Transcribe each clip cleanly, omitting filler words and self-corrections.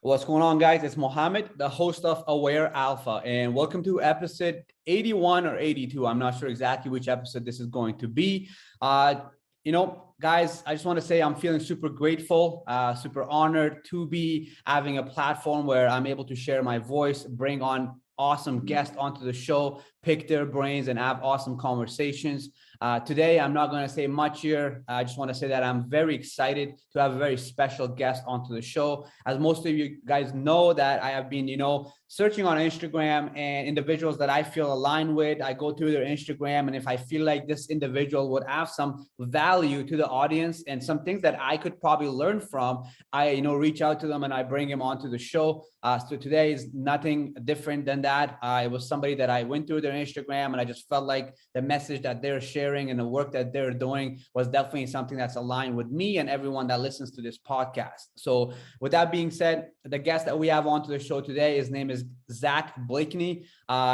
What's going on, guys? It's Mohammed, the host of Aware Alpha, and welcome to episode 81 or 82. I'm not sure exactly which episode this is going to be. Guys, I just want to say I'm feeling super grateful, super honored to be having a platform where I'm able to share my voice, bring on awesome guests onto the show, pick their brains, and have awesome conversations. Today, I'm not going to say much here. I just want to say that I'm very excited to have a very special guest onto the show. As most of you guys know, that I have been, searching on Instagram and individuals that I feel aligned with. I go through their Instagram, and if I feel like this individual would have some value to the audience and some things that I could probably learn from, I, reach out to them and I bring him onto the show. So today is nothing different than that. It was somebody that I went through their Instagram and I just felt like the message that they're sharing and the work that they're doing was definitely something that's aligned with me and everyone that listens to this podcast. So with that being said, the guest that we have onto the show today, his name is Zach Blakeney.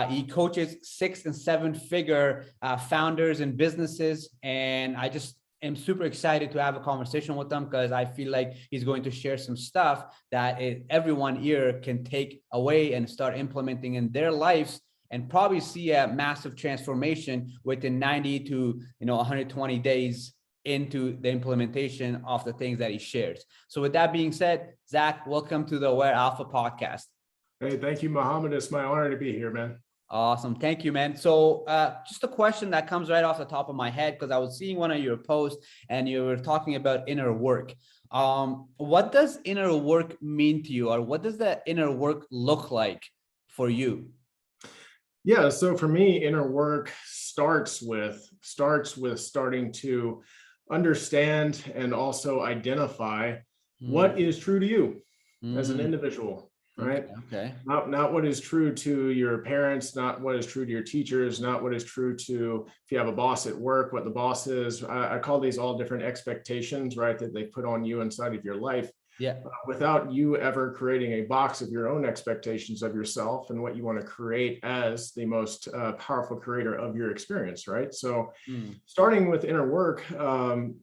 He coaches 6- and 7-figure founders and businesses. And I just am super excited to have a conversation with him because I feel like he's going to share some stuff that everyone here can take away and start implementing in their lives and probably see a massive transformation within 90 to 120 days into the implementation of the things that he shares. So with that being said, Zach, welcome to the Aware Alpha podcast. Hey, thank you, Mohammed. It's my honor to be here, man. Awesome. Thank you, man. So just a question that comes right off the top of my head, because I was seeing one of your posts and you were talking about inner work. What does inner work mean to you, or what does that inner work look like for you? Yeah, so for me, inner work starts with starting to understand and also identify what is true to you as an individual, right? Okay. Not what is true to your parents, not what is true to your teachers, not what is true to, if you have a boss at work, what the boss is. I call these all different expectations, right, that they put on you inside of your life. Yeah. Without you ever creating a box of your own expectations of yourself and what you want to create as the most powerful creator of your experience, right? So starting with inner work,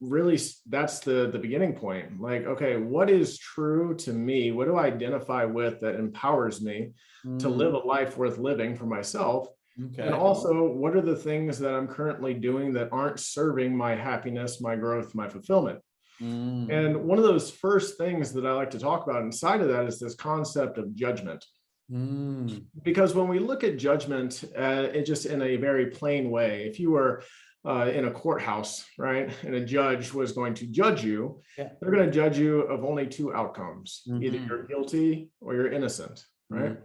really, that's the beginning point. Like, okay, what is true to me? What do I identify with that empowers me to live a life worth living for myself? Okay. And also, what are the things that I'm currently doing that aren't serving my happiness, my growth, my fulfillment? And one of those first things that I like to talk about inside of that is this concept of judgment. Because when we look at judgment, it just in a very plain way, if you were in a courthouse, right, and a judge was going to judge you, they're going to judge you of only two outcomes. Either you're guilty or you're innocent, right?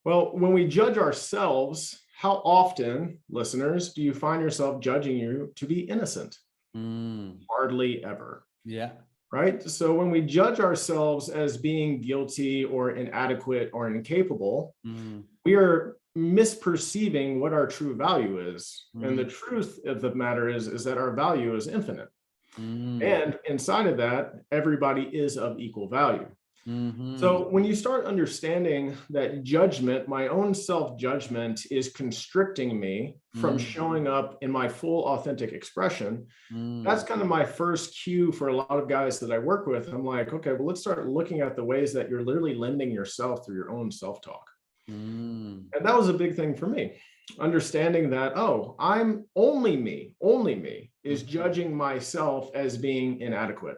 Well, when we judge ourselves, how often, listeners, do you find yourself judging you to be innocent? Hardly ever. Yeah. Right. So when we judge ourselves as being guilty or inadequate or incapable, we are misperceiving what our true value is. And the truth of the matter is that our value is infinite. And inside of that, everybody is of equal value. So when you start understanding that judgment, my own self-judgment is constricting me from showing up in my full authentic expression, that's kind of my first cue for a lot of guys that I work with. I'm like, okay, well, let's start looking at the ways that you're literally lending yourself through your own self-talk. And that was a big thing for me, understanding that, oh, I'm only me is judging myself as being inadequate.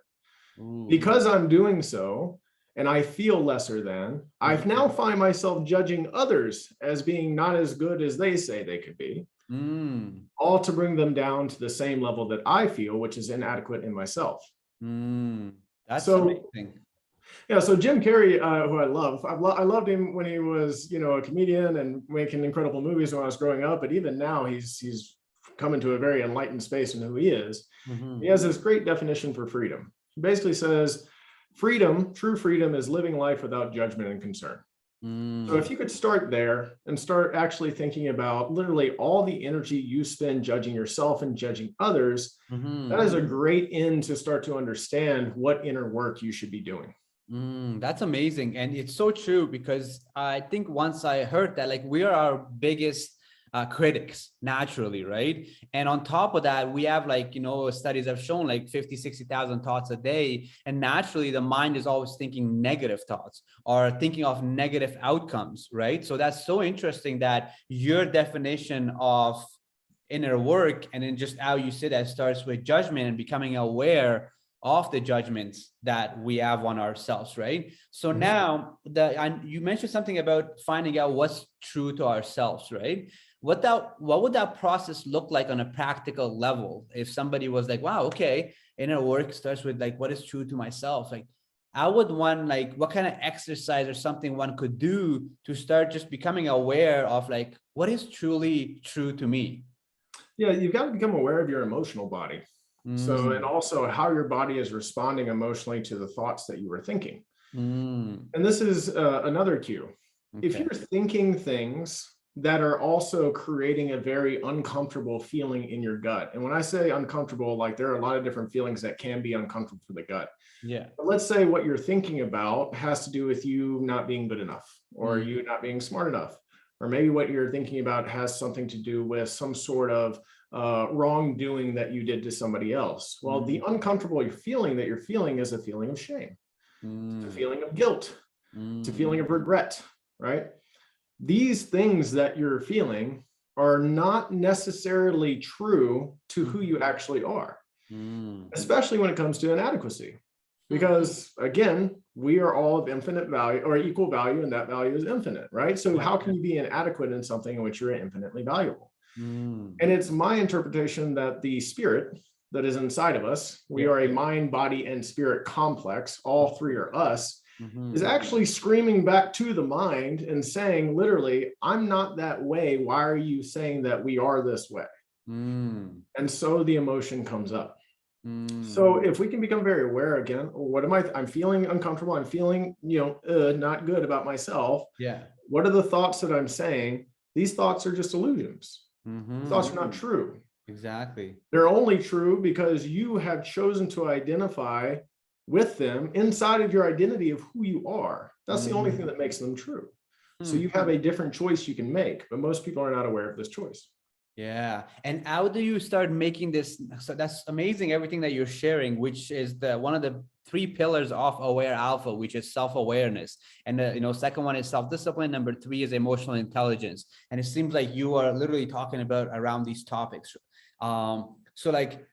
Because I'm doing so, and I feel lesser than, I've now find myself judging others as being not as good as they say they could be, all to bring them down to the same level that I feel, which is inadequate in myself. That's amazing. Yeah, so Jim Carrey, who I loved him when he was, a comedian and making incredible movies when I was growing up, but even now he's come into a very enlightened space in who he is. He has this great definition for freedom. He basically says, freedom, true freedom, is living life without judgment and concern. So if you could start there and start actually thinking about literally all the energy you spend judging yourself and judging others, that is a great end to start to understand what inner work you should be doing. That's amazing. And it's so true, because I think once I heard that, like, we are our biggest critics naturally, right? And on top of that, we have like, studies have shown like 50, 60,000 thoughts a day. And naturally, the mind is always thinking negative thoughts or thinking of negative outcomes, right? So that's so interesting that your definition of inner work, and then just how you said that starts with judgment and becoming aware of the judgments that we have on ourselves, right? So now you mentioned something about finding out what's true to ourselves, right? What would that process look like on a practical level? If somebody was like, wow, okay, inner work starts with like, what is true to myself? Like, how would one, like, what kind of exercise or something one could do to start just becoming aware of like, what is truly true to me? Yeah, you've got to become aware of your emotional body. So, and also how your body is responding emotionally to the thoughts that you were thinking. And this is another cue. Okay. If you're thinking things that are also creating a very uncomfortable feeling in your gut. And when I say uncomfortable, like there are a lot of different feelings that can be uncomfortable for the gut. Yeah. But let's say what you're thinking about has to do with you not being good enough, or you not being smart enough, or maybe what you're thinking about has something to do with some sort of wrongdoing that you did to somebody else. Well, the uncomfortable feeling that you're feeling is a feeling of shame, it's a feeling of guilt, it's a feeling of regret, right? These things that you're feeling are not necessarily true to who you actually are, especially when it comes to inadequacy. Because again, we are all of infinite value or equal value, and that value is infinite, right? So how can you be inadequate in something in which you're infinitely valuable? And it's my interpretation that the spirit that is inside of us, we are a mind, body, and spirit complex, all three are us, is actually screaming back to the mind and saying, literally, I'm not that way. Why are you saying that we are this way? And so the emotion comes up. So if we can become very aware again, what am I'm feeling uncomfortable, I'm feeling, not good about myself. Yeah. What are the thoughts that I'm saying? These thoughts are just illusions. Thoughts are not true. Exactly. They're only true because you have chosen to identify with them inside of your identity of who you are. That's the only thing that makes them true. So you have a different choice you can make, but most people are not aware of this choice. Yeah. And how do you start making this? So that's amazing, everything that you're sharing, which is one of the 3 pillars of Aware Alpha, which is self-awareness. And second one is self-discipline. Number 3 is emotional intelligence. And it seems like you are literally talking about around these topics. So like,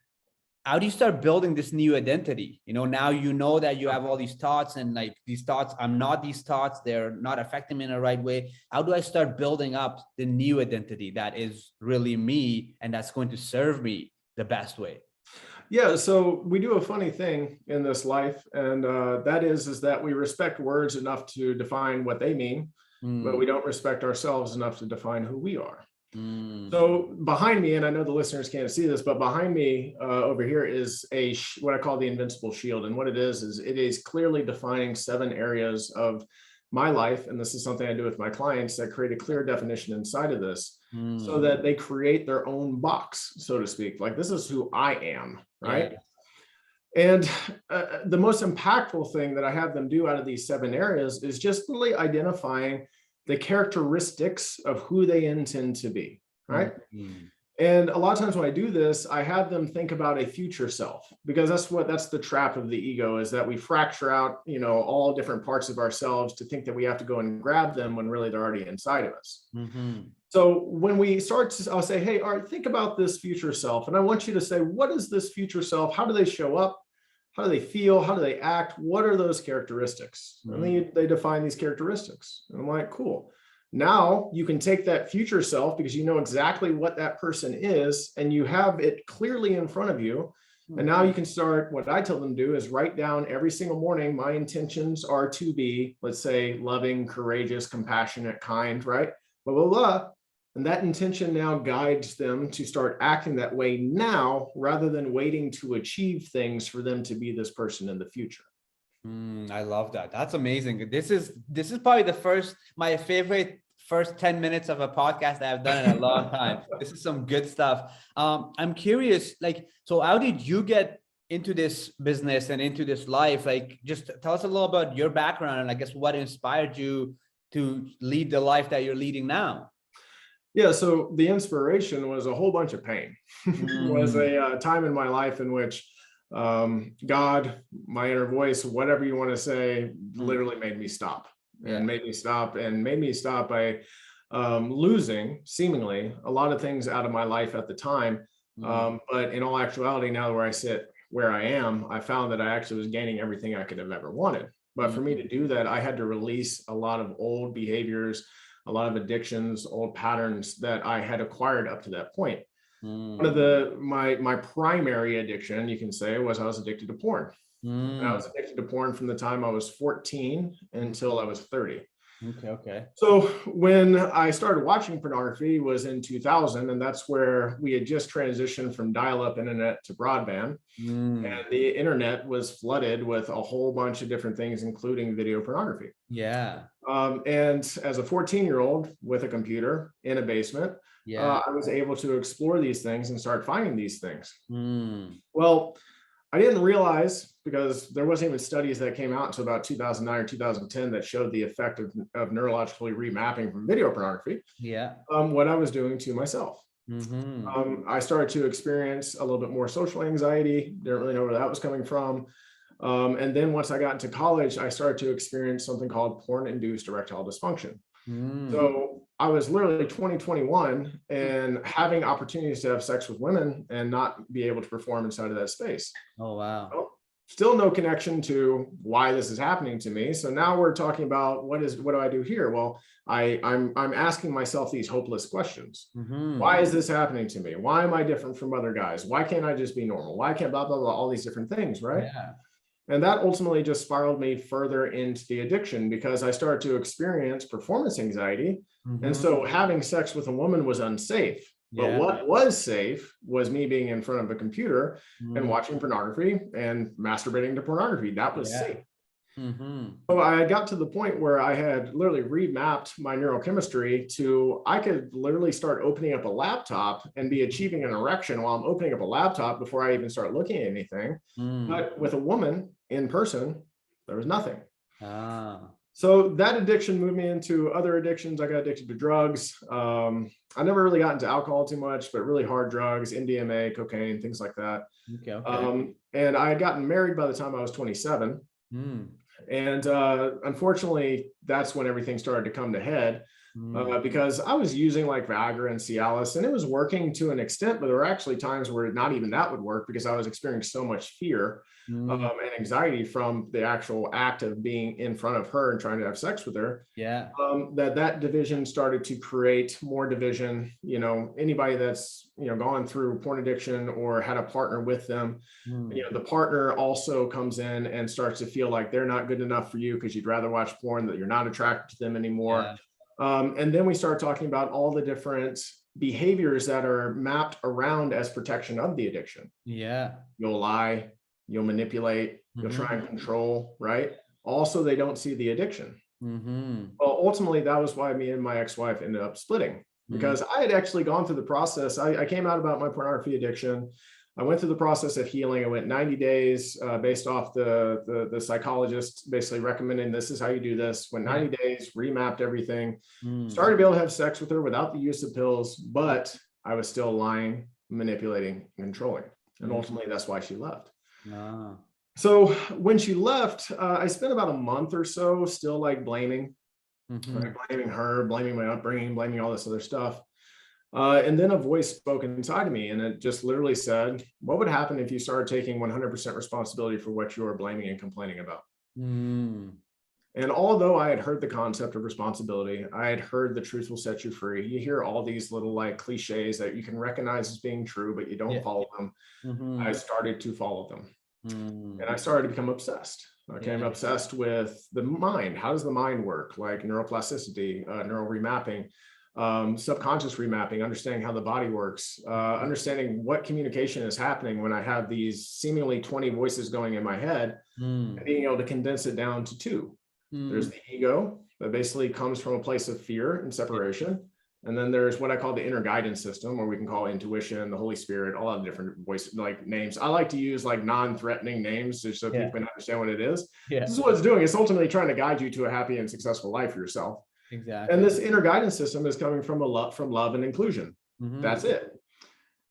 how do you start building this new identity? Now that you have all these thoughts, and like these thoughts, I'm not these thoughts, they're not affecting me in the right way. How do I start building up the new identity that is really me and that's going to serve me the best way? Yeah, so we do a funny thing in this life, and that is that we respect words enough to define what they mean, but we don't respect ourselves enough to define who we are. So behind me, and I know the listeners can't see this, but behind me over here is what I call the invincible shield. And what it is it is clearly defining 7 areas of my life. And this is something I do with my clients that create a clear definition inside of this so that they create their own box, so to speak. Like, this is who I am, right? Yeah. And the most impactful thing that I have them do out of these 7 areas is just really identifying the characteristics of who they intend to be, right? And a lot of times when I do this, I have them think about a future self, because that's the trap of the ego, is that we fracture out, all different parts of ourselves to think that we have to go and grab them when really they're already inside of us. So when we I'll say, hey, all right, think about this future self. And I want you to say, what is this future self? How do they show up? How do they feel? How do they act? What are those characteristics? And then they define these characteristics. And I'm like, cool. Now you can take that future self, because you know exactly what that person is, and you have it clearly in front of you. And now you can start, what I tell them to do is write down every single morning, my intentions are to be, let's say, loving, courageous, compassionate, kind, right? Blah, blah, blah. And that intention now guides them to start acting that way now, rather than waiting to achieve things for them to be this person in the future. I love that. That's amazing. This is probably my favorite first 10 minutes of a podcast that I've done in a long time. This is some good stuff. I'm curious, so how did you get into this business and into this life? Like, just tell us a little about your background, and I guess what inspired you to lead the life that you're leading now. Yeah, so the inspiration was a whole bunch of pain. Was Mm, a time in my life in which God, my inner voice, whatever you want to say, mm, literally made me stop and yeah. made me stop by losing seemingly a lot of things out of my life at the time. Mm, But in all actuality, now where I sit, where I am, I found that I actually was gaining everything I could have ever wanted. But for me mm, to do that, I had to release a lot of old behaviors, a lot of addictions, old patterns that I had acquired up to that point. One of mm, my primary addiction, you can say, was I was addicted to porn. And I mm, was addicted to porn from the time I was 14 until I mm. was 30. Okay, okay. So when I started watching pornography was in 2000, and that's where we had just transitioned from dial-up internet to broadband. Mm, And the internet was flooded with a whole bunch of different things, including video pornography. yeah, And as a 14-year-old with a computer in a basement, yeah. I was able to explore these things and start finding these things. Mm, Well, I didn't realize, because there wasn't even studies that came out until about 2009 or 2010 that showed the effect of neurologically remapping from video pornography, yeah. what I was doing to myself. Mm-hmm. I started to experience a little bit more social anxiety, didn't really know where that was coming from. And then once I got into college, I started to experience something called porn-induced erectile dysfunction. Mm. So I was literally 2021 and having opportunities to have sex with women and not be able to perform inside of that space. Oh, wow. Well, still no connection to why this is happening to me. So now we're talking about what do I do here? Well, I'm asking myself these hopeless questions. Mm-hmm. Why is this happening to me? Why am I different from other guys? Why can't I just be normal? Why can't blah blah blah, all these different things, right? Yeah. And that ultimately just spiraled me further into the addiction because I started to experience performance anxiety. And Mm-hmm. so having sex with a woman was unsafe. But Yeah. what was safe was me being in front of a computer and Mm, watching pornography and masturbating to pornography. That was yeah. safe. Mm-hmm. So I got to the point where I had literally remapped my neurochemistry to I could literally start opening up a laptop and be achieving an erection while I'm opening up a laptop before I even start looking at anything. Mm. But with a woman in person, there was nothing. Ah. So that addiction moved me into other addictions. I got addicted to drugs. I never really got into alcohol too much, but really hard drugs, MDMA, cocaine, things like that. Okay, okay. And I had gotten married by the time I was 27. Mm. And unfortunately, that's when everything started to come to head Mm. because I was using like Viagra and Cialis, and it was working to an extent, but there were actually times where not even that would work because I was experiencing so much fear Mm. and anxiety from the actual act of being in front of her and trying to have sex with her. Yeah. That division started to create more division. You know, anybody that's gone through porn addiction or had a partner with them, Mm. the partner also comes in and starts to feel like they're not good enough for you because you'd rather watch porn, that you're not attracted to them anymore. Yeah. And then we start talking about all the different behaviors that are mapped around as protection of the addiction. Yeah. You'll lie, you'll manipulate, you'll try Mm-hmm. and control, right? Also, they don't see the addiction. Mm-hmm. Well, ultimately, that was why me and my ex-wife ended up splitting Mm. because I had actually gone through the process. I came out about my pornography addiction. I went through the process of healing. I went 90 days based off the psychologist basically recommending this is how you do this. Went Yeah. 90 days, remapped everything, Mm. started to be able to have sex with her without the use of pills, but I was still lying, manipulating, and controlling. And Mm. ultimately, that's why she left. Ah. So when she left, I spent about a month or so still like blaming, Mm-hmm. right? Blaming her, blaming my upbringing, blaming all this other stuff. And then a voice spoke inside of me, and it just literally said, "What would happen if you started taking 100% responsibility for what you are blaming and complaining about?" Mm. And although I had heard the concept of responsibility, I had heard the truth will set you free. You hear all these little like cliches that you can recognize as being true, but you don't Yeah. follow them. I Mm-hmm. started to follow them. Mm. And I started to become obsessed. I became Yeah. obsessed with the mind. How does the mind work? Like neuroplasticity, neural remapping, subconscious remapping, understanding how the body works, understanding what communication is happening when I have these seemingly 20 voices going in my head, and Mm. being able to condense it down to two. There's Mm. the ego that basically comes from a place of fear and Yeah. separation. And then there's what I call the inner guidance system, or we can call intuition, the Holy Spirit, all of the different voice like names. I like to use like non-threatening names just so Yeah. people can understand what it is. Yeah. This is what it's doing. It's ultimately trying to guide you to a happy and successful life for yourself. Exactly. And this inner guidance system is coming from love and inclusion. That's it.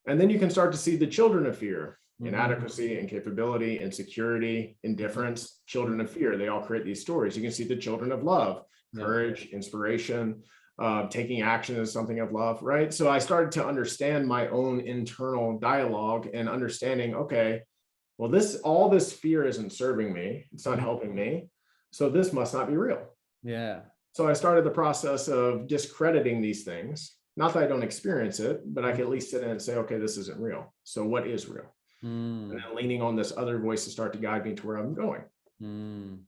And then you can start to see the children of fear: inadequacy, incapability, insecurity, indifference. Children of fear, they all create these stories. You can see the children of love: courage, inspiration, taking action is something of love, right? So I started to understand my own internal dialogue and understanding, okay, well, all this fear isn't serving me. It's not helping me. So this must not be real. Yeah. So I started the process of discrediting these things. Not that I don't experience it, but I can at least sit in and say, okay, this isn't real. So what is real? And then leaning on this other voice to start to guide me to where I'm going.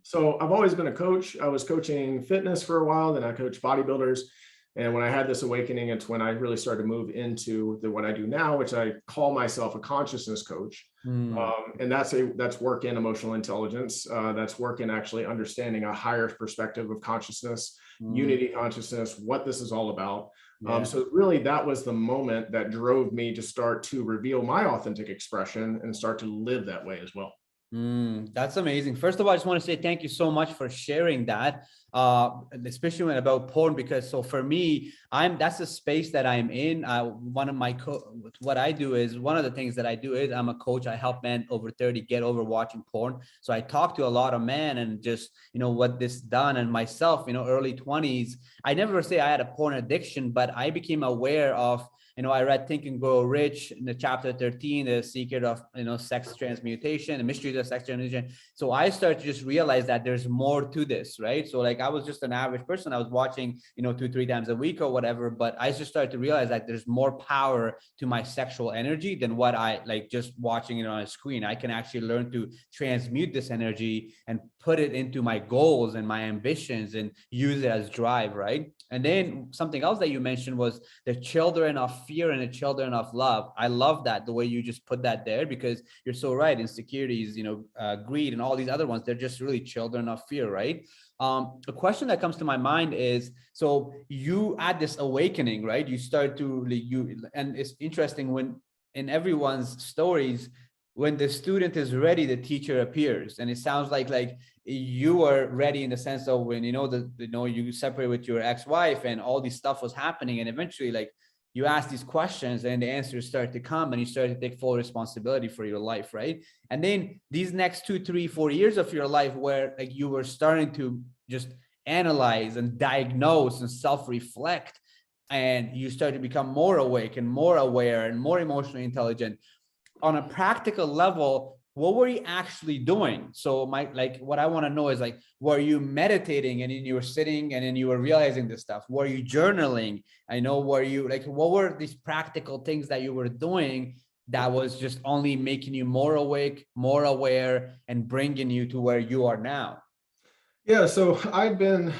So I've always been a coach. I was coaching fitness for a while, then I coached bodybuilders. And when I had this awakening, it's when I really started to move into what I do now, which I call myself a consciousness coach. And that's work in emotional intelligence. That's work in actually understanding a higher perspective of consciousness, unity consciousness, what this is all about. So really, that was the moment that drove me to start to reveal my authentic expression and start to live that way as well. That's amazing. First of all, I just want to say thank you so much for sharing that, especially when about porn, because so for me, that's the space that I'm in. One of my what I do is one of the things that I do is I'm a coach. I help men over 30 get over watching porn. So I talk to a lot of men and just, what this done, and myself, early 20s. I never say I had a porn addiction, but I became aware of, I read Think and Grow Rich in the chapter 13, the secret of, sex transmutation, the mysteries of sex transmutation. So I started to just realize that there's more to this, right? So like I was just an average person. I was watching, 2-3 times a week or whatever, but I just started to realize that there's more power to my sexual energy than what I like just watching it on a screen. I can actually learn to transmute this energy and put it into my goals and my ambitions and use it as drive, right? And then something else that you mentioned was the children of fear and the children of love. I love that, the way you just put that there, because you're so right. Insecurities, greed and all these other ones, they're just really children of fear, right? A question that comes to my mind is, so you had this awakening, right? You start to, and it's interesting when in everyone's stories, when the student is ready, the teacher appears. And it sounds like you were ready in the sense of when, you separate with your ex-wife and all this stuff was happening. And eventually like you ask these questions and the answers start to come and you start to take full responsibility for your life, right? And then these next 2, 3, 4 years of your life where like you were starting to just analyze and diagnose and self-reflect, and you start to become more awake and more aware and more emotionally intelligent. On a practical level, what were you actually doing? So what I want to know is like, were you meditating and then you were sitting and then you were realizing this stuff? Were you journaling? What were these practical things that you were doing that was just only making you more awake, more aware, and bringing you to where you are now? Yeah, so I've been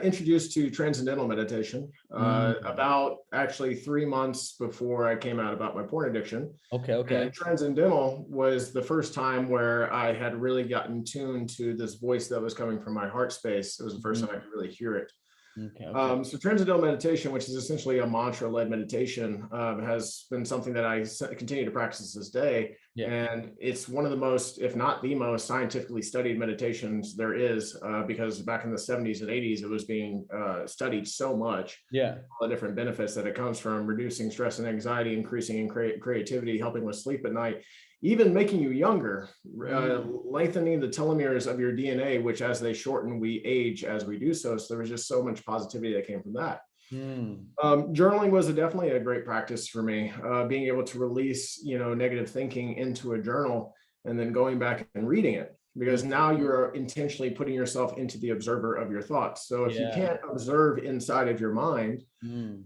introduced to transcendental meditation about actually 3 months before I came out about my porn addiction. Okay. And transcendental was the first time where I had really gotten tuned to this voice that was coming from my heart space. It was the first time I could really hear it. Okay. So transcendental meditation, which is essentially a mantra-led meditation, has been something that I continue to practice this day. Yeah. And it's one of the most, if not the most scientifically studied meditations there is, because back in the 70s and 80s, it was being studied so much. Yeah. All the different benefits that it comes from: reducing stress and anxiety, increasing creativity, helping with sleep at night, even making you younger, lengthening the telomeres of your DNA, which as they shorten, we age as we do so. So there was just so much positivity that came from that. Journaling was definitely a great practice for me, being able to release, negative thinking into a journal and then going back and reading it, because now you're intentionally putting yourself into the observer of your thoughts. So if you can't observe inside of your mind,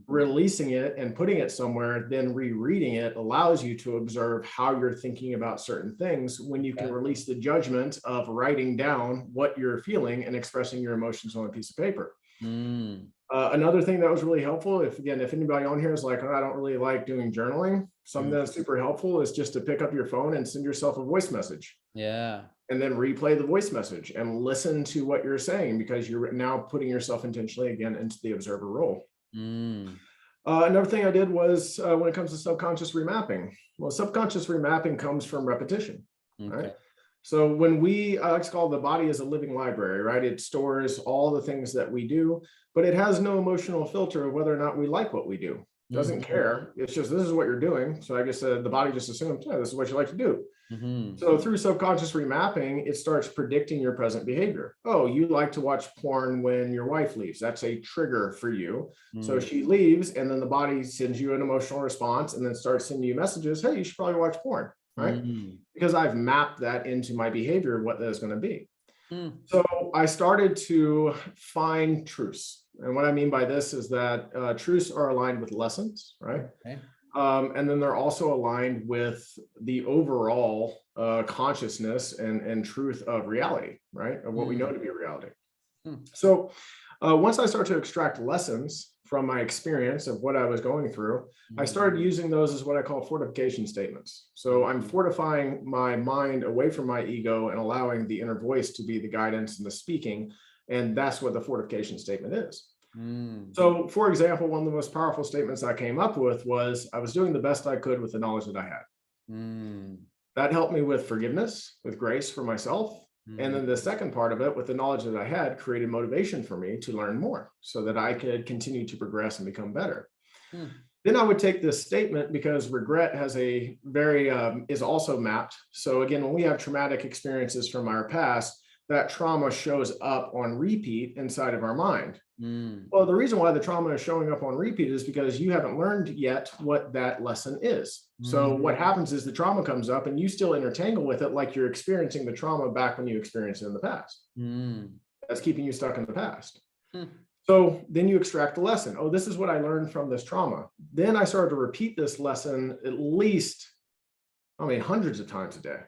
releasing it and putting it somewhere, then rereading it allows you to observe how you're thinking about certain things, when you can release the judgment of writing down what you're feeling and expressing your emotions on a piece of paper. Another thing that was really helpful, if anybody on here is like, oh, I don't really like doing journaling, something that's super helpful is just to pick up your phone and send yourself a voice message. Yeah. And then replay the voice message and listen to what you're saying, because you're now putting yourself intentionally again into the observer role. Another thing I did was when it comes to subconscious remapping. Well, subconscious remapping comes from repetition, right? So I like to call the body as a living library, right? It stores all the things that we do, but it has no emotional filter of whether or not we like what we do. Doesn't care. It's just, this is what you're doing. So I guess the body just assumes, yeah, this is what you like to do. So through subconscious remapping, it starts predicting your present behavior. Oh, you like to watch porn when your wife leaves. That's a trigger for you. So she leaves, and then the body sends you an emotional response and then starts sending you messages. Hey, you should probably watch porn, right? Because I've mapped that into my behavior, what that is going to be. So I started to find truths. And what I mean by this is that truths are aligned with lessons, right? Okay. And then they're also aligned with the overall consciousness and truth of reality, right? Of what we know to be reality. So once I start to extract lessons from my experience of what I was going through, I started using those as what I call fortification statements. So I'm fortifying my mind away from my ego and allowing the inner voice to be the guidance and the speaking. And that's what the fortification statement is. So, for example, one of the most powerful statements I came up with was, I was doing the best I could with the knowledge that I had. That helped me with forgiveness, with grace for myself. And then the second part of it, with the knowledge that I had, created motivation for me to learn more so that I could continue to progress and become better. Then I would take this statement, because regret has a very, is also mapped. So again, when we have traumatic experiences from our past, that trauma shows up on repeat inside of our mind. Well, the reason why the trauma is showing up on repeat is because you haven't learned yet what that lesson is. So what happens is the trauma comes up and you still intertangle with it like you're experiencing the trauma back when you experienced it in the past. That's keeping you stuck in the past. So then you extract the lesson. Oh, this is what I learned from this trauma. Then I started to repeat this lesson at least, hundreds of times a day.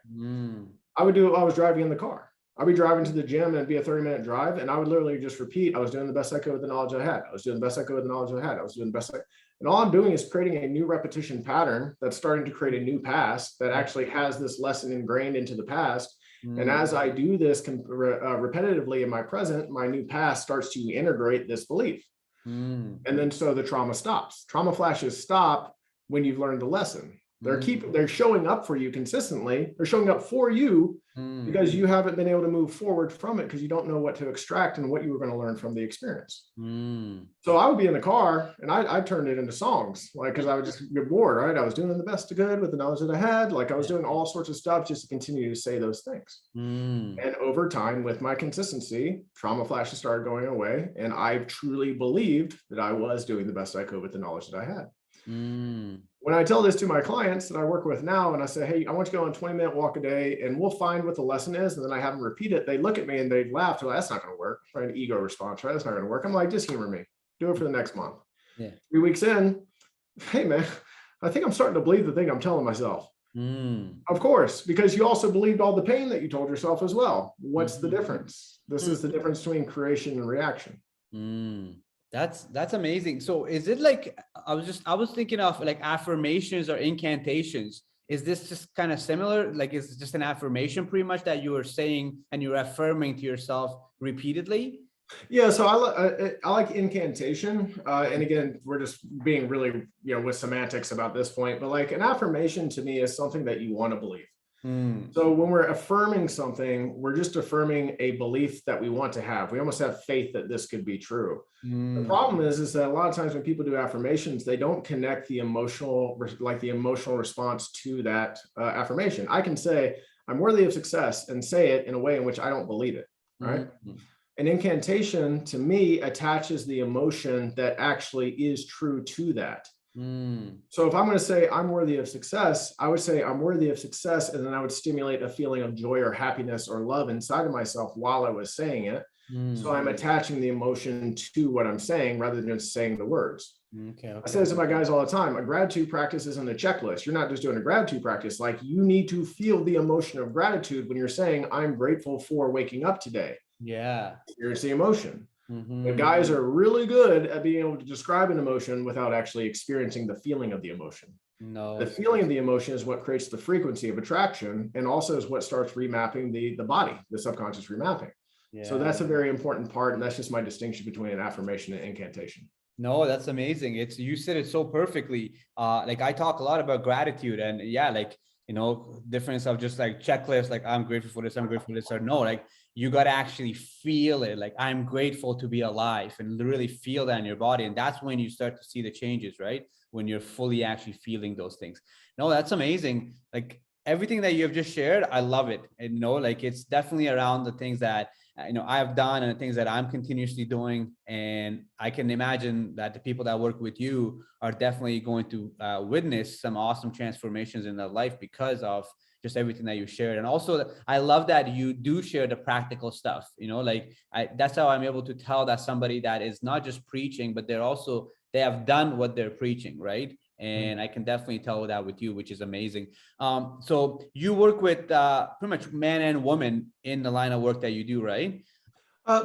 I was driving in the car. I'd be driving to the gym and it'd be a 30-minute drive. And I would literally just repeat, I was doing the best I could with the knowledge I had. I was doing the best I could with the knowledge I had. I was doing the best and all I'm doing is creating a new repetition pattern that's starting to create a new past that actually has this lesson ingrained into the past. And as I do this repetitively in my present, my new past starts to integrate this belief. And then so the trauma stops. Trauma flashes stop when you've learned the lesson. They're showing up for you consistently. They're showing up for you because you haven't been able to move forward from it because you don't know what to extract and what you were going to learn from the experience. So I would be in the car and I turned it into songs, like, because I would just get bored, right? I was doing the best of good with the knowledge that I had. Like I was doing all sorts of stuff just to continue to say those things. And over time, with my consistency, trauma flashes started going away. And I truly believed that I was doing the best I could with the knowledge that I had. When I tell this to my clients that I work with now, and I say, hey, I want you to go on a 20-minute walk a day and we'll find what the lesson is. And then I have them repeat it. They look at me and they laugh. Well, that's not going to work. Right? An ego response, right? That's not going to work. I'm like, just humor me. Do it for the next month. 3 weeks in, hey, man, I think I'm starting to believe the thing I'm telling myself. Of course, because you also believed all the pain that you told yourself as well. What's the difference? This is the difference between creation and reaction. That's amazing. So is it like, I was thinking of like affirmations or incantations. Is this just kind of similar? Like, is it just an affirmation pretty much that you are saying and you're affirming to yourself repeatedly? Yeah, so I like incantation. And again, we're just being really, with semantics about this point, but like an affirmation to me is something that you want to believe. So when we're affirming something, we're just affirming a belief that we want to have. We almost have faith that this could be true. The problem is that a lot of times when people do affirmations, they don't connect the emotional response to that affirmation. I can say, I'm worthy of success and say it in a way in which I don't believe it, right? An incantation to me attaches the emotion that actually is true to that. So if I'm going to say I'm worthy of success, I would say I'm worthy of success. And then I would stimulate a feeling of joy or happiness or love inside of myself while I was saying it. So I'm attaching the emotion to what I'm saying rather than just saying the words. I say this to my guys all the time. A gratitude practice isn't a checklist. You're not just doing a gratitude practice. Like, you need to feel the emotion of gratitude when you're saying, I'm grateful for waking up today. Here's the emotion. The guys are really good at being able to describe an emotion without actually experiencing the feeling of the emotion. The feeling of the emotion is what creates the frequency of attraction, and also is what starts remapping the body, the subconscious remapping. So that's a very important part. And that's just my distinction between an affirmation and incantation. No, that's amazing. You said it so perfectly. Like, I talk a lot about gratitude, and like difference of just like checklists, like I'm grateful for this, I'm grateful for this, or no, like you got to actually feel it. Like I'm grateful to be alive, and literally feel that in your body. And that's when you start to see the changes, right? When you're fully actually feeling those things. No, that's amazing. Like everything that you have just shared, I love it. And like it's definitely around the things that I've done and the things that I'm continuously doing. And I can imagine that the people that work with you are definitely going to witness some awesome transformations in their life because of just everything that you shared. And also I love that you do share the practical stuff, that's how I'm able to tell that somebody that is not just preaching, but they have done what they're preaching, right? And I can definitely tell that with you, which is amazing. So you work with pretty much men and women in the line of work that you do, right?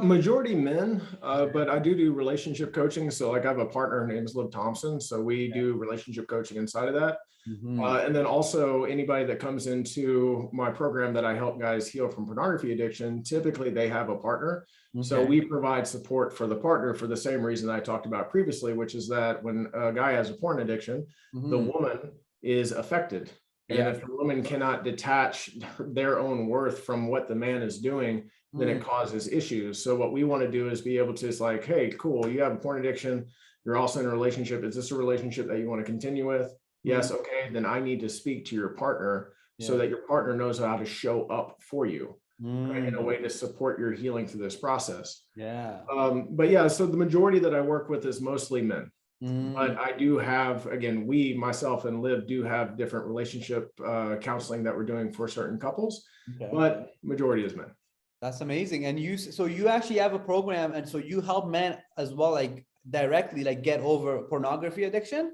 Majority men, but I do relationship coaching. So like I have a partner, her name is Liv Thompson. So we do relationship coaching inside of that. And then also anybody that comes into my program that I help guys heal from pornography addiction, typically they have a partner. Okay. So we provide support for the partner for the same reason I talked about previously, which is that when a guy has a porn addiction, the woman is affected. And if the woman cannot detach their own worth from what the man is doing, then it causes issues. So what we want to do is be able to, it's like, hey, cool, you have a porn addiction. You're also in a relationship. Is this a relationship that you want to continue with? Yes. Okay. Then I need to speak to your partner so that your partner knows how to show up for you in a way to support your healing through this process. But yeah, so the majority that I work with is mostly men. But I do have, again, myself and Liv do have different relationship counseling that we're doing for certain couples, but majority is men. That's amazing. And so you actually have a program, and so you help men as well, like directly, like get over pornography addiction.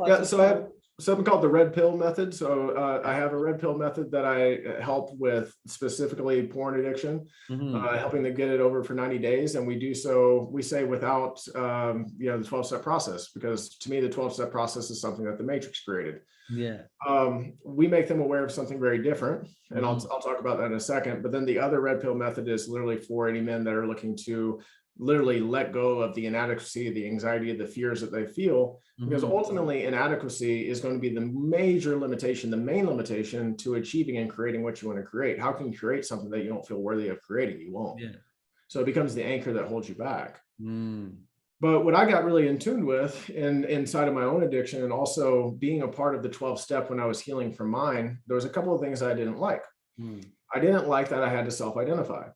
Yeah, so I have something called the red pill method. So I have a red pill method that I help with specifically porn addiction, helping them get it over for 90 days. And we do so, we say without, the 12-step process, because to me, the 12-step process is something that the Matrix created. We make them aware of something very different. And I'll talk about that in a second. But then the other red pill method is literally for any men that are looking to literally let go of the inadequacy, the anxiety, the fears that they feel, because ultimately inadequacy is going to be the major limitation, the main limitation to achieving and creating what you want to create. How can you create something that you don't feel worthy of creating? You won't. So it becomes the anchor that holds you back. But what I got really in tune with inside of my own addiction, and also being a part of the 12-step when I was healing from mine, there was a couple of things I didn't like. I didn't like that I had to self-identify.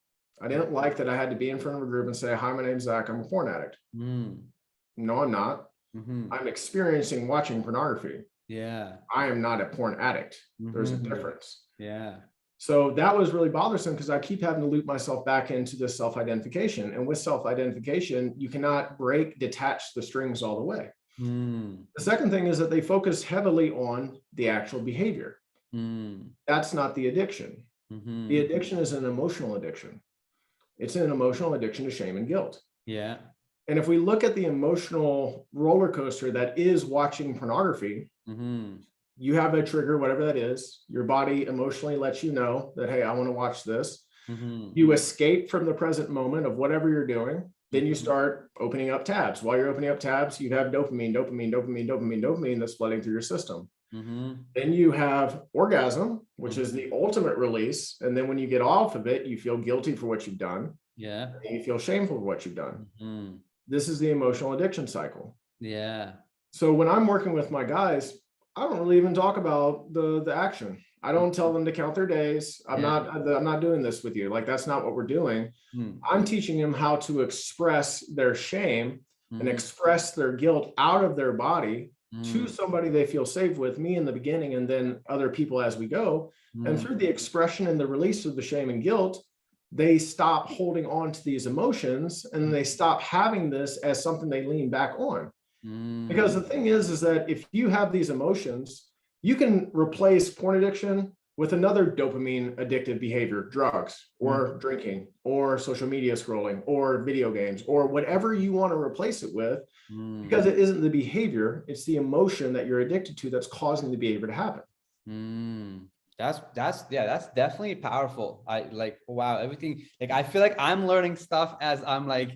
I didn't like that I had to be in front of a group and say, hi, my name's Zach, I'm a porn addict. No, I'm not. I'm experiencing watching pornography. I am not a porn addict. There's a difference. So that was really bothersome because I keep having to loop myself back into this self-identification. And with self-identification, you cannot detach the strings all the way. The second thing is that they focus heavily on the actual behavior. That's not the addiction. The addiction is an emotional addiction. It's an emotional addiction to shame and guilt. And if we look at the emotional roller coaster that is watching pornography, you have a trigger, whatever that is. Your body emotionally lets you know that, hey, I want to watch this. You escape from the present moment of whatever you're doing. Then you start opening up tabs. While you're opening up tabs, you have dopamine that's flooding through your system. Then you have orgasm, which is the ultimate release. And then when you get off of it, you feel guilty for what you've done. And you feel shameful for what you've done. This is the emotional addiction cycle. So when I'm working with my guys, I don't really even talk about the action. I don't tell them to count their days. I'm not doing this with you. Like, that's not what we're doing. I'm teaching them how to express their shame and express their guilt out of their body to somebody they feel safe with, me in the beginning, and then other people as we go. And through the expression and the release of the shame and guilt, they stop holding on to these emotions, and they stop having this as something they lean back on. Because the thing is that if you have these emotions, you can replace porn addiction with another dopamine addictive behavior, drugs or drinking or social media scrolling or video games or whatever you want to replace it with, because it isn't the behavior, it's the emotion that you're addicted to that's causing the behavior to happen. That's definitely powerful. I like, wow, everything, like, I feel like I'm learning stuff as I'm like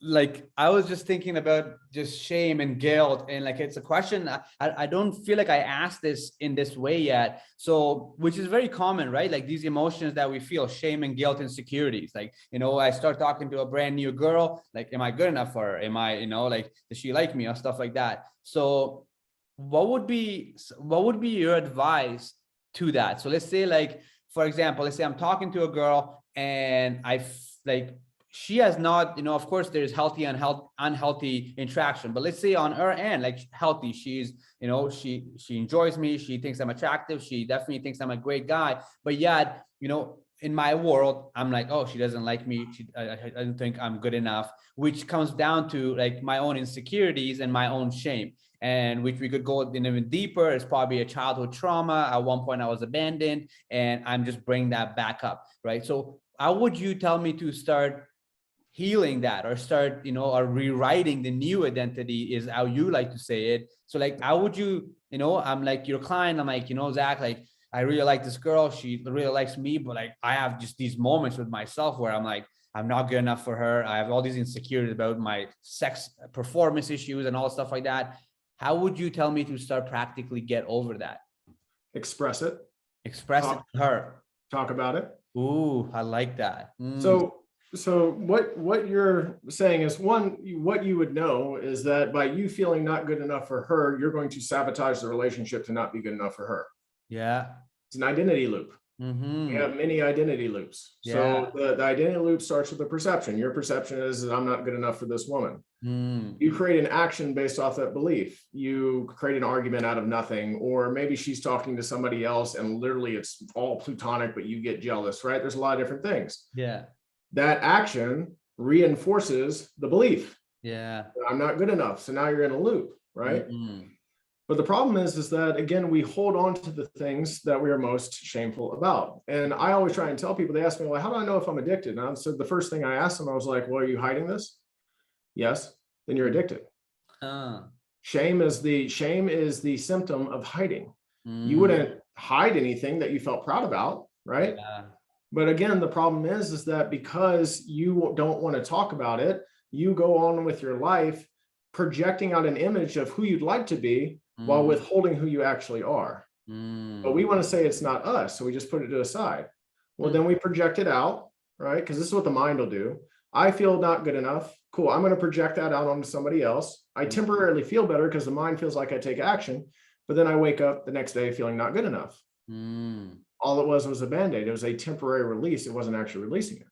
like I was just thinking about just shame and guilt, and like it's a question I don't feel like I asked this in this way yet. So, which is very common, right? Like these emotions that we feel, shame and guilt, insecurities. Like, you know, I start talking to a brand new girl, like, am I good enough for her? Am I, you know, like, does she like me or stuff like that? So, what would be your advice to that? So let's say, like, for example, let's say I'm talking to a girl and like she has not, you know, of course there's healthy and unhealthy interaction, but let's say on her end, like healthy, she's, you know, she enjoys me, she thinks I'm attractive, she definitely thinks I'm a great guy, but yet, you know, in my world, I'm like, oh, she doesn't like me, I don't think I'm good enough, which comes down to like my own insecurities and my own shame, and which we could go in even deeper. It's probably a childhood trauma. At one point I was abandoned, and I'm just bringing that back up, right? So how would you tell me to start healing that, or start, you know, or rewriting the new identity, is how you like to say it? So like, how would you, you know, I'm like your client, I'm like, you know, Zach, like I really like this girl, she really likes me, but like I have just these moments with myself where I'm like, I'm not good enough for her, I have all these insecurities about my sex performance issues and all stuff like that. How would you tell me to start practically get over that? Express it. Express it to her. Talk about it. Ooh, I like that. So what you're saying is, one, what you would know is that by you feeling not good enough for her, you're going to sabotage the relationship to not be good enough for her. Yeah. It's an identity loop. Mm-hmm. We have many identity loops. Yeah. So the identity loop starts with the perception. Your perception is that I'm not good enough for this woman. You create an action based off that belief. You create an argument out of nothing, or maybe she's talking to somebody else and literally it's all plutonic, but you get jealous, right? There's a lot of different things. Yeah. That action reinforces the belief. Yeah. I'm not good enough. So now you're in a loop, right? But the problem is that, again, we hold on to the things that we are most shameful about. And I always try and tell people, they ask me, well, how do I know if I'm addicted? And so the first thing I asked them, I was like, well, are you hiding this? Yes, then you're addicted. Shame is the symptom of hiding. You wouldn't hide anything that you felt proud about, right? Yeah. But again, the problem is that because you don't want to talk about it, you go on with your life projecting out an image of who you'd like to be while withholding who you actually are. But we want to say it's not us, so we just put it to the side. Well, then we project it out, right? Because this is what the mind will do. I feel not good enough. Cool. I'm going to project that out onto somebody else. I temporarily feel better because the mind feels like I take action, but then I wake up the next day feeling not good enough. All it was a Band-Aid. It was a temporary release. It wasn't actually releasing it.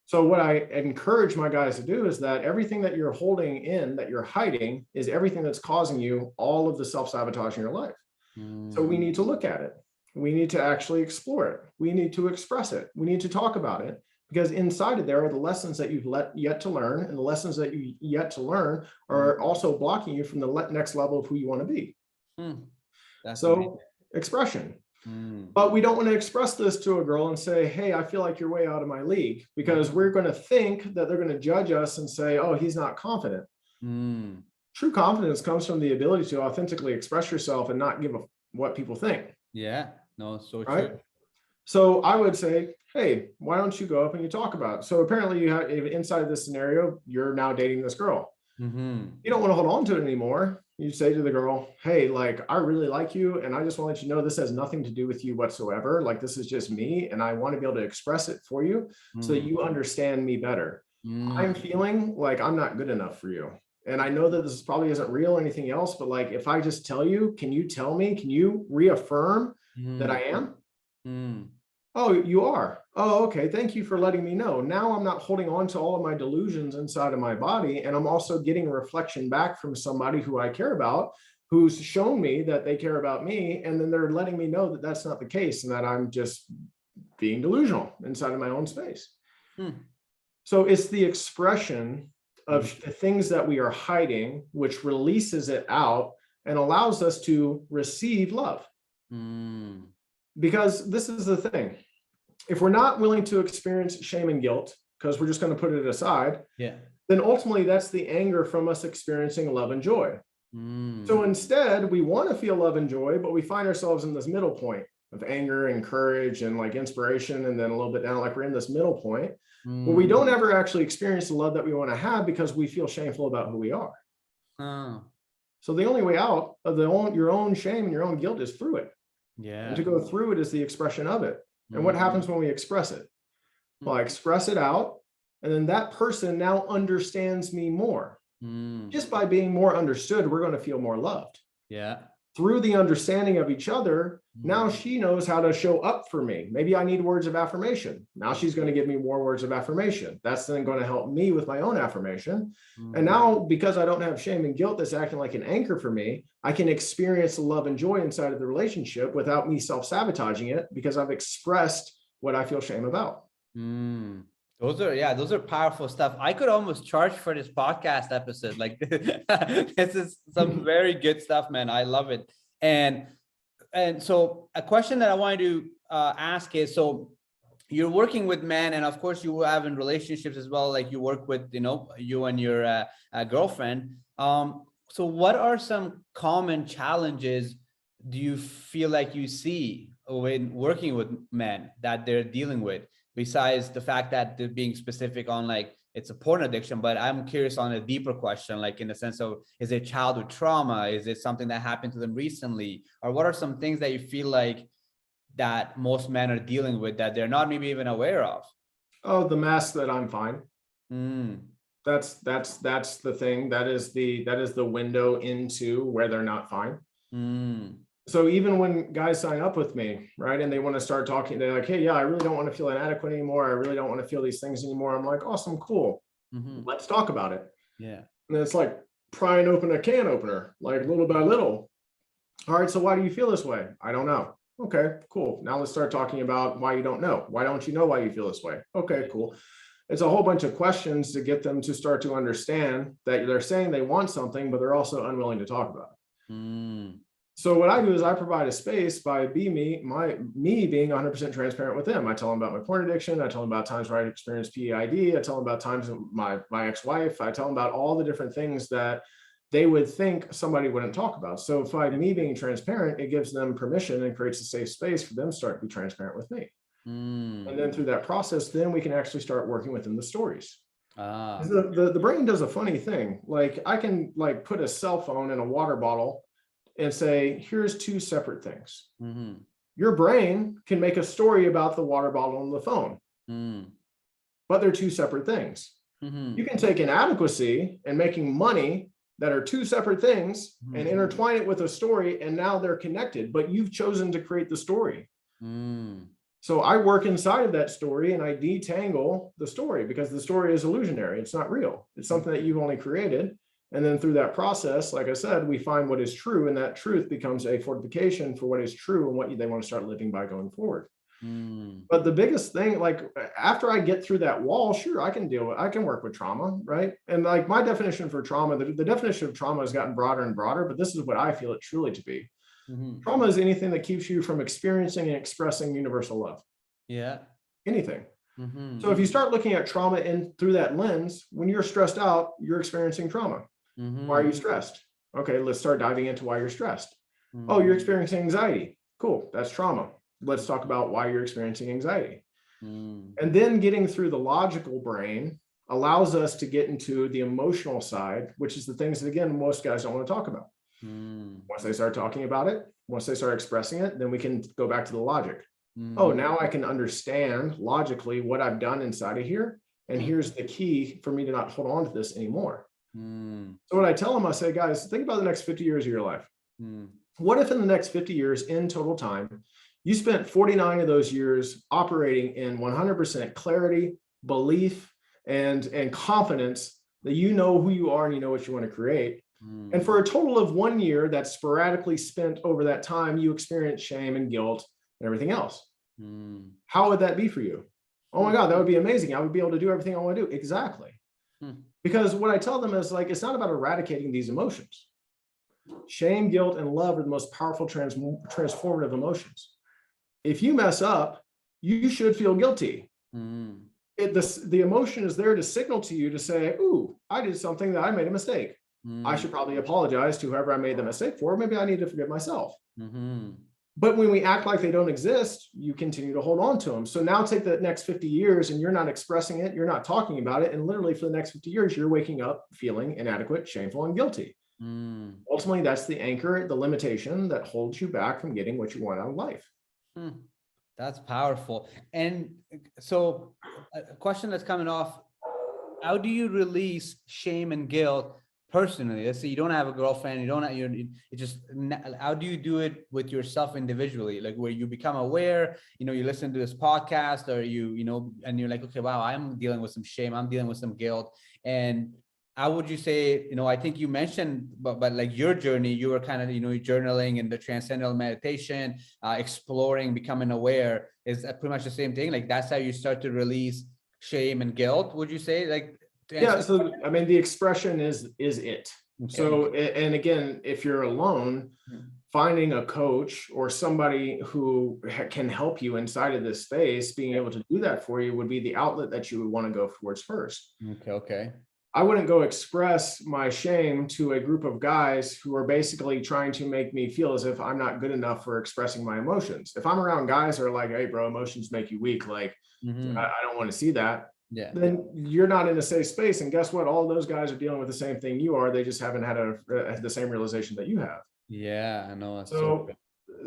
So what I encourage my guys to do is that everything that you're holding in, that you're hiding, is everything that's causing you all of the self-sabotage in your life. So we need to look at it. We need to actually explore it. We need to express it. We need to talk about it, because inside of there are the lessons that you've yet to learn, and the lessons that you yet to learn are also blocking you from the next level of who you want to be. So amazing. Expression. But we don't want to express this to a girl and say, hey, I feel like you're way out of my league, because we're going to think that they're going to judge us and say, oh, he's not confident. True confidence comes from the ability to authentically express yourself and not give a what people think. Yeah, no, so right? True. So I would say, hey, why don't you go up and you talk about it? So apparently you have, inside this scenario, you're now dating this girl. You don't want to hold on to it anymore. You say to the girl, hey, like, I really like you, and I just want to let you know this has nothing to do with you whatsoever. Like, this is just me, and I want to be able to express it for you so that you understand me better. I'm feeling like I'm not good enough for you. And I know that this probably isn't real or anything else, but like, if I just tell you, can you tell me, can you reaffirm that I am? Oh, you are. Oh, okay. Thank you for letting me know. Now I'm not holding on to all of my delusions inside of my body. And I'm also getting a reflection back from somebody who I care about, who's shown me that they care about me. And then they're letting me know that that's not the case and that I'm just being delusional inside of my own space. So it's the expression of the things that we are hiding, which releases it out and allows us to receive love. Because this is the thing. If we're not willing to experience shame and guilt, because we're just going to put it aside, then ultimately that's the anger from us experiencing love and joy. So instead, we want to feel love and joy, but we find ourselves in this middle point of anger and courage and like inspiration, and then a little bit down, like we're in this middle point where we don't ever actually experience the love that we want to have because we feel shameful about who we are. So the only way out of your own shame and your own guilt is through it. Yeah. And to go through it is the expression of it. And what happens when we express it? Well, I express it out, and then that person now understands me more. Just by being more understood, we're going to feel more loved. Yeah. Through the understanding of each other, now she knows how to show up for me. Maybe I need words of affirmation. Now she's going to give me more words of affirmation. That's then going to help me with my own affirmation. And now, because I don't have shame and guilt that's acting like an anchor for me, I can experience the love and joy inside of the relationship without me self-sabotaging it, because I've expressed what I feel shame about. Those are powerful stuff. I could almost charge for this podcast episode. Like this is some very good stuff, man. I love it. And so a question that I wanted to ask is, so you're working with men, and of course you have in relationships as well, like you work with, you and your girlfriend. So what are some common challenges do you feel like you see when working with men that they're dealing with, besides the fact that they're being specific on like it's a porn addiction? But I'm curious on a deeper question, like in the sense of, is it childhood trauma? Is it something that happened to them recently? Or what are some things that you feel like that most men are dealing with that they're not maybe even aware of? Oh, the mask that I'm fine. That's the thing. That is the window into where they're not fine. So even when guys sign up with me, right, and they want to start talking, they're like, hey, yeah, I really don't want to feel inadequate anymore. I really don't want to feel these things anymore. I'm like, awesome, cool. Let's talk about it. Yeah. And it's like prying open a can opener, like little by little. All right, so why do you feel this way? I don't know. Okay, cool. Now let's start talking about why you don't know. Why don't you know why you feel this way? Okay, cool. It's a whole bunch of questions to get them to start to understand that they're saying they want something, but they're also unwilling to talk about it. So what I do is I provide a space by me being 100% transparent with them. I tell them about my porn addiction. I tell them about times where I experienced PEID. I tell them about times of my ex-wife. I tell them about all the different things that they would think somebody wouldn't talk about. So by me being transparent, it gives them permission and creates a safe space for them to start to be transparent with me. And then through that process, then we can actually start working within the stories. The brain does a funny thing. Like I can like put a cell phone in a water bottle and say, here's two separate things. Your brain can make a story about the water bottle and the phone, but they're two separate things. You can take inadequacy and making money that are two separate things and intertwine it with a story, and now they're connected, but you've chosen to create the story. So I work inside of that story and I detangle the story, because the story is illusionary. It's not real. It's something that you've only created. And then through that process, like I said, we find what is true, and that truth becomes a fortification for what is true and what they want to start living by going forward. But the biggest thing, like after I get through that wall, sure, I can work with trauma, right? And like my definition for trauma, the definition of trauma has gotten broader and broader, but this is what I feel it truly to be. Trauma is anything that keeps you from experiencing and expressing universal love. Yeah. Anything. So if you start looking at trauma through that lens, when you're stressed out, you're experiencing trauma. Why are you stressed? Okay, let's start diving into why you're stressed. Oh, you're experiencing anxiety. Cool, that's trauma. Let's talk about why you're experiencing anxiety. And then getting through the logical brain allows us to get into the emotional side, which is the things that, again, most guys don't want to talk about. Once they start talking about it, once they start expressing it, then we can go back to the logic. Oh, now I can understand logically what I've done inside of here. And here's the key for me to not hold on to this anymore. So what I tell them, I say, guys, think about the next 50 years of your life. What if in the next 50 years in total time, you spent 49 of those years operating in 100% clarity, belief, and confidence that you know who you are and you know what you want to create. And for a total of 1 year that's sporadically spent over that time, you experience shame and guilt and everything else. How would that be for you? Oh my God, that would be amazing. I would be able to do everything I want to do. Exactly. Because what I tell them is like, it's not about eradicating these emotions. Shame, guilt, and love are the most powerful transformative emotions. If you mess up, you should feel guilty. The emotion is there to signal to you to say, ooh, I did something that I made a mistake. I should probably apologize to whoever I made the mistake for. Maybe I need to forgive myself. But when we act like they don't exist, you continue to hold on to them. So now take the next 50 years and you're not expressing it, you're not talking about it. And literally for the next 50 years, you're waking up feeling inadequate, shameful, and guilty. Ultimately, that's the anchor, the limitation that holds you back from getting what you want out of life. That's powerful. And so a question that's coming off, how do you release shame and guilt personally? Let's say you don't have a girlfriend, you don't have, you just, how do you do it with yourself individually? Like where you become aware, you know, you listen to this podcast or you know, and you're like, okay, wow, I'm dealing with some shame. I'm dealing with some guilt. And how would you say, you know, I think you mentioned, but like your journey, you were kind of, you know, journaling and the transcendental meditation, exploring, becoming aware. Is that pretty much the same thing? Like that's how you start to release shame and guilt, would you say? Like, yeah. So, I mean, the expression is it. Okay. So, and again, if you're alone, finding a coach or somebody who can help you inside of this space, being able to do that for you would be the outlet that you would want to go towards first. Okay. I wouldn't go express my shame to a group of guys who are basically trying to make me feel as if I'm not good enough for expressing my emotions. If I'm around guys who are like, hey, bro, emotions make you weak, like, I don't want to see that. Yeah. Then you're not in a safe space. And guess what? All those guys are dealing with the same thing you are. They just haven't had the same realization that you have. Yeah, I know. So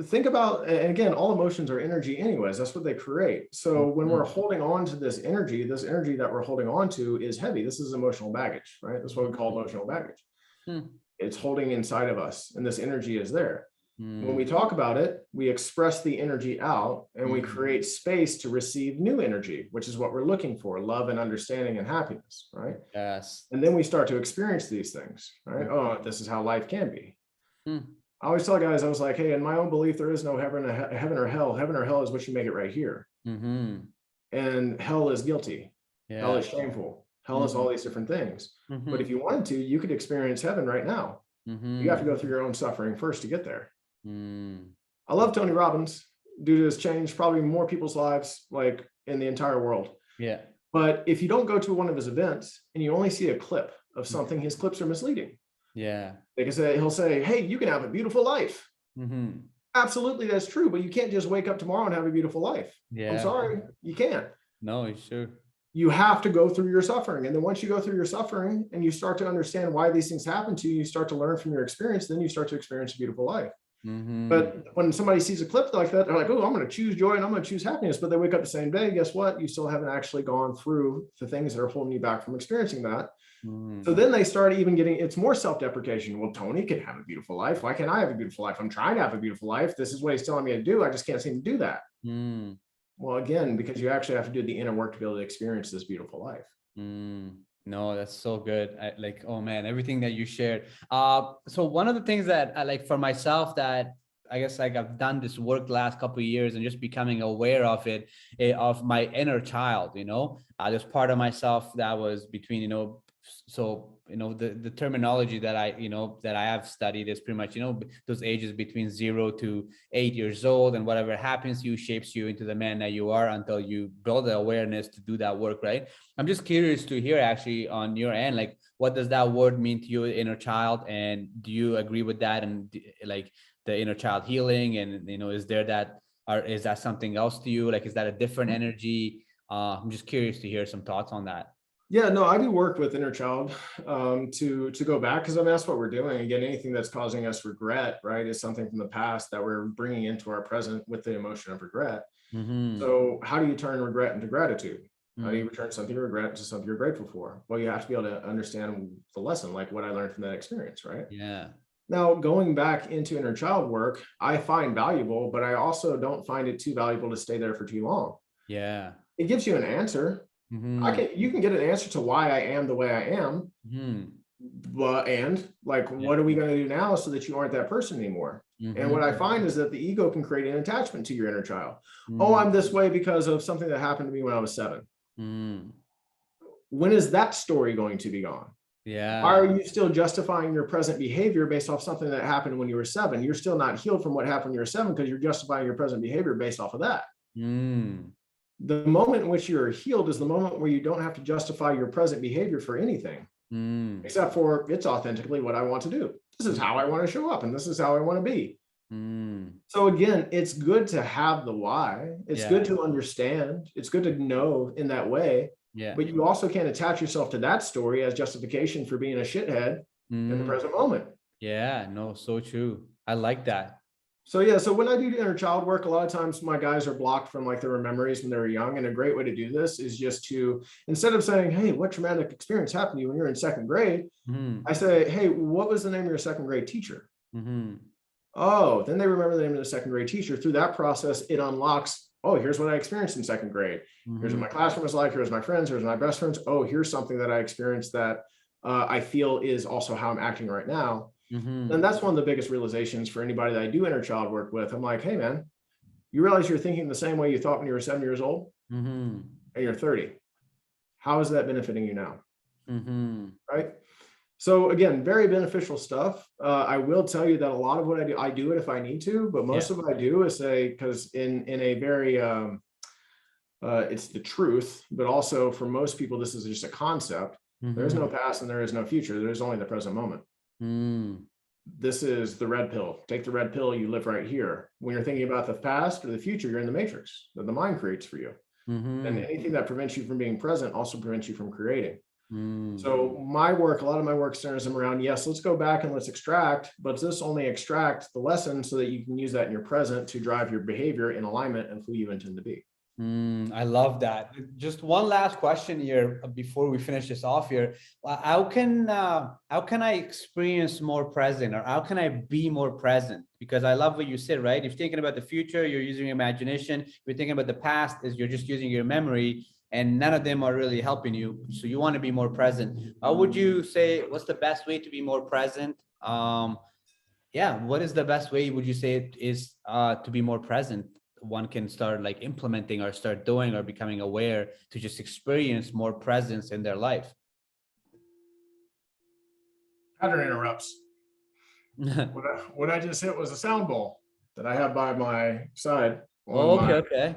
think about, and again, all emotions are energy anyways. That's what they create. So when we're holding on to this energy that we're holding on to is heavy. This is emotional baggage, right? That's what we call emotional baggage. It's holding inside of us, and this energy is there. When we talk about it, we express the energy out and we create space to receive new energy, which is what we're looking for, love and understanding and happiness, right? Yes. And then we start to experience these things, right? Oh, this is how life can be. I always tell guys, I was like, hey, in my own belief, there is no heaven or hell. Heaven or hell is what you make it right here. And hell is guilty. Yeah. Hell is shameful. Hell is all these different things. But if you wanted to, you could experience heaven right now. You have to go through your own suffering first to get there. I love Tony Robbins. Dude has changed probably more people's lives like in the entire world. Yeah. But if you don't go to one of his events and you only see a clip of something, his clips are misleading. Yeah. He'll say, hey, you can have a beautiful life. Absolutely, that's true. But you can't just wake up tomorrow and have a beautiful life. Yeah. I'm sorry, you can't. No, sure. You have to go through your suffering. And then once you go through your suffering and you start to understand why these things happen to you, you start to learn from your experience, then you start to experience a beautiful life. But when somebody sees a clip like that, they're like, oh, I'm going to choose joy and I'm going to choose happiness. But they wake up the same day. Guess what? You still haven't actually gone through the things that are holding you back from experiencing that. So then they start even getting, it's more self-deprecation. Well, Tony can have a beautiful life. Why can't I have a beautiful life? I'm trying to have a beautiful life. This is what he's telling me to do. I just can't seem to do that. Well, again, because you actually have to do the inner work to be able to experience this beautiful life. No, that's so good. Oh man, everything that you shared. So one of the things that I like for myself that I guess like I've done this work the last couple of years and just becoming aware of it, of my inner child, you know, there's part of myself that was between, you know, so, you know, the terminology that I have studied is pretty much, you know, those ages between 0 to 8 years old, and whatever happens to you shapes you into the man that you are until you build the awareness to do that work, right? I'm just curious to hear actually on your end, like, what does that word mean to you, inner child? And do you agree with that? And like the inner child healing, and, you know, is that something else to you? Like, is that a different energy? I'm just curious to hear some thoughts on that. Yeah, no, I do work with inner child to go back, because I mean, that's what we're doing. Again, anything that's causing us regret, right, is something from the past that we're bringing into our present with the emotion of regret. So how do you turn regret into gratitude? How do you return something you regret to something you're grateful for? Well, you have to be able to understand the lesson, like what I learned from that experience, right? Yeah. Now, going back into inner child work, I find valuable, but I also don't find it too valuable to stay there for too long. Yeah. It gives you an answer. You can get an answer to why I am the way I am. But what are we going to do now so that you aren't that person anymore? And what I find is that the ego can create an attachment to your inner child. Oh, I'm this way because of something that happened to me when I was 7. When is that story going to be gone? Yeah. Why are you still justifying your present behavior based off something that happened when you were 7? You're still not healed from what happened when you were 7, because you're justifying your present behavior based off of that. The moment in which you're healed is the moment where you don't have to justify your present behavior for anything, except for it's authentically what I want to do. This is how I want to show up, and this is how I want to be. So again, it's good to have the why. It's Yeah. good to understand. It's good to know in that way. Yeah. But you also can't attach yourself to that story as justification for being a shithead in the present moment. Yeah, no, so true. I like that. So yeah, so when I do inner child work, a lot of times my guys are blocked from like their memories when they were young. And a great way to do this is just to, instead of saying, hey, what traumatic experience happened to you when you're in second grade? I say, hey, what was the name of your second grade teacher? Oh, then they remember the name of the second grade teacher. Through that process, it unlocks, oh, here's what I experienced in second grade. Here's what my classroom was like. Here's my friends. Here's my best friends. Oh, here's something that I experienced that I feel is also how I'm acting right now. And that's one of the biggest realizations for anybody that I do inner child work with. I'm like, hey, man, you realize you're thinking the same way you thought when you were 7 years old and you're 30. How is that benefiting you now? Right? So again, very beneficial stuff. I will tell you that a lot of what I do it if I need to, but most of what I do is say, because in a very, it's the truth, but also for most people, this is just a concept. There's no past and there is no future. There's only the present moment. This is the red pill. Take the red pill, you live right here. When you're thinking about the past or the future, you're in the matrix that the mind creates for you. And anything that prevents you from being present also prevents you from creating. So my work, a lot of my work centers around, yes, let's go back and let's extract, but let's only extract the lesson so that you can use that in your present to drive your behavior in alignment and who you intend to be. I love that. Just one last question here before we finish this off here. How can I experience more present, or how can I be more present? Because I love what you said, right? If you're thinking about the future, you're using your imagination. If you're thinking about the past, you're just using your memory, and none of them are really helping you. So you want to be more present. How would you say, what's the best way to be more present? Yeah, what is the best way would you say it is to be more present? One can start like implementing or start doing or becoming aware to just experience more presence in their life. Pattern interrupts. What I just hit was a sound bowl that I have by my side. Okay.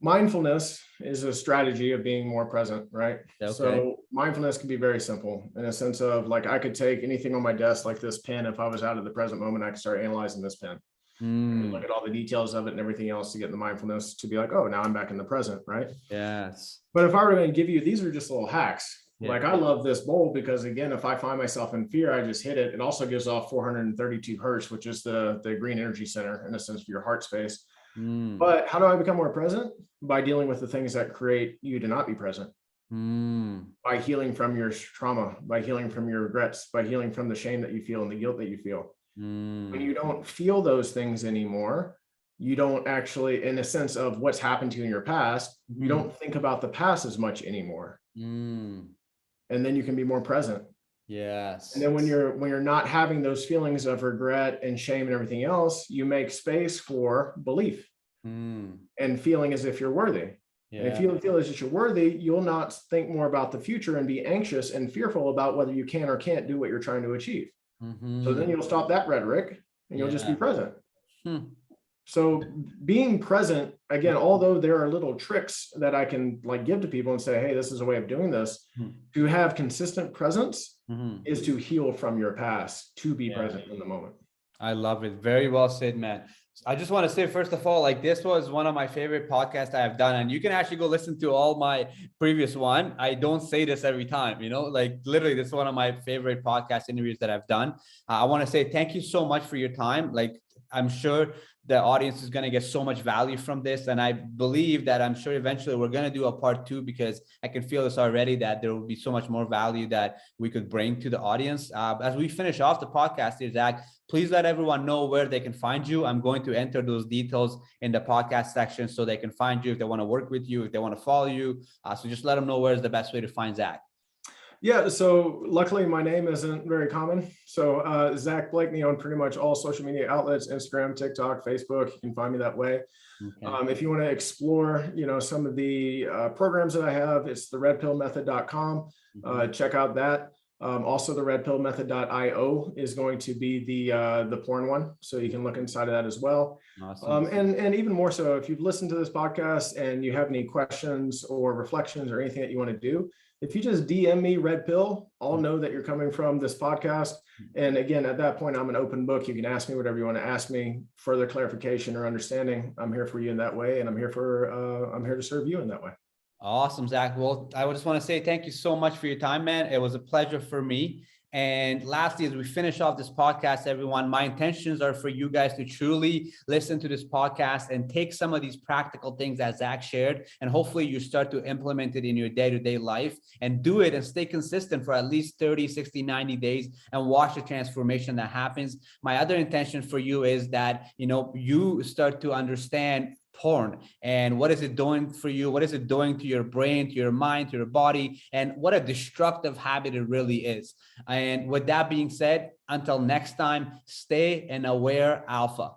Mindfulness is a strategy of being more present, right? Okay. So mindfulness can be very simple in a sense of like, I could take anything on my desk, like this pen. If I was out of the present moment, I could start analyzing this pen. Look at all the details of it and everything else to get the mindfulness to be like, oh, now I'm back in the present, right? Yes. But if I were going to give you, these are just little hacks. Like I love this bowl because again, if I find myself in fear, I just hit it. It also gives off 432 hertz, which is the green energy center in a sense for your heart space. But how do I become more present? By dealing with the things that create you to not be present. By healing from your trauma, by healing from your regrets, by healing from the shame that you feel and the guilt that you feel. When you don't feel those things anymore, you don't actually, in a sense of what's happened to you in your past, you don't think about the past as much anymore. And then you can be more present. Yes. And then when you're not having those feelings of regret and shame and everything else, you make space for belief and feeling as if you're worthy. And if you feel as if you're worthy, you'll not think more about the future and be anxious and fearful about whether you can or can't do what you're trying to achieve. So then you'll stop that rhetoric and you'll just be present. So being present, again, although there are little tricks that I can like give to people and say, hey, this is a way of doing this, to have consistent presence is to heal from your past, to be present in the moment. I love it. Very well said, man. I just want to say, first of all, like this was one of my favorite podcasts I have done, and you can actually go listen to all my previous one. I don't say this every time, you know, like literally this is one of my favorite podcast interviews that I've done. I want to say thank you so much for your time. Like I'm sure the audience is going to get so much value from this. And I believe that I'm sure eventually we're going to do a part 2, because I can feel this already, that there will be so much more value that we could bring to the audience. As we finish off the podcast here, Zach, please let everyone know where they can find you. I'm going to enter those details in the podcast section so they can find you if they want to work with you, if they want to follow you. So just let them know where's the best way to find Zach. Yeah, so luckily my name isn't very common. So Zach Blakeney on pretty much all social media outlets, Instagram, TikTok, Facebook. You can find me that way. Okay. If you want to explore, you know, some of the programs that I have, it's theredpillmethod.com. Check out that. Also, the redpillmethod.io is going to be the porn one, so you can look inside of that as well. Awesome. And even more so, if you've listened to this podcast and you have any questions or reflections or anything that you want to do, if you just DM me Red Pill, I'll know that you're coming from this podcast. And again, at that point, I'm an open book. You can ask me whatever you want to ask me, further clarification or understanding. I'm here for you in that way, and I'm here to serve you in that way. Awesome, Zach. Well, I just want to say thank you so much for your time, man. It was a pleasure for me. And lastly, as we finish off this podcast, everyone, my intentions are for you guys to truly listen to this podcast and take some of these practical things that Zach shared, and hopefully you start to implement it in your day-to-day life and do it and stay consistent for at least 30, 60, 90 days and watch the transformation that happens. My other intention for you is that, you start to understand porn and what is it doing for you, what is it doing to your brain, to your mind, to your body, and what a destructive habit it really is. And with that being said, until next time, stay an aware alpha.